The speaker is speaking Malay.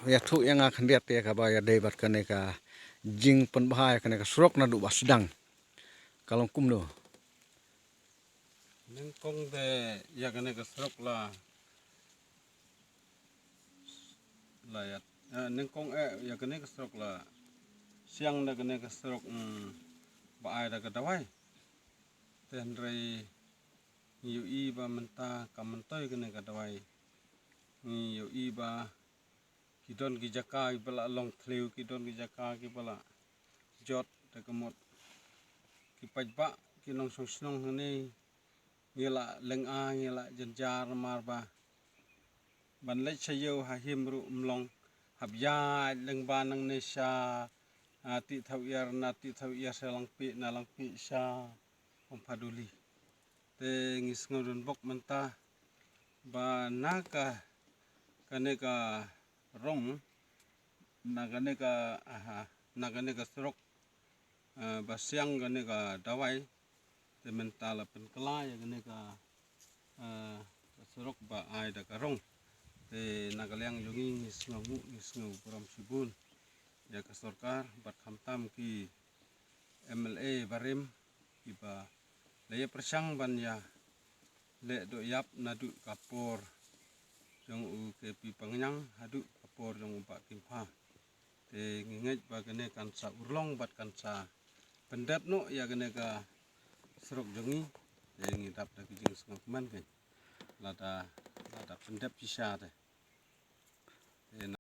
ya thu yang akan lihat ya kaba ya debat kene ka jing penbahaya kene ka surok na du basdang kalau kumno Nengkong de ya kene ke serok la ya nengkong ya kene ke serok la siang da kene ke serok ba ai da ka dawai ten rei yu i ba menta kamantoi kene ka dawai ni yu i ba kidon ki jaka ki bala long thleu kidon ki jaka ki bala jot da kamot ki pajba ki nong song snong ne ngela leng a ngela janjar marba ban le chayo ha himru mlong hab ya leng ba nang ne sha ti thau yar na ti thau yar salang pi sha om paduli te ngis ngodon bok menta ba naka kaneka rong naganeka naganeka serok basyang ganeka dawai te mentala penkela ya ganeka serok ba ai da karong te nagaliang yungi ngisngu puram sibun ya ka sarkar bat khamtam ki MLA barim ki ba laya persang ban ya le do yap nadu kapor jong u ke pi pangyang hadu kapor jong ba kimpa te ngingej ba kene kansa urlong bat kansa pendap no ya kene ka serok jongi te ngidap da kijing sengok man ke lada pendap bisa te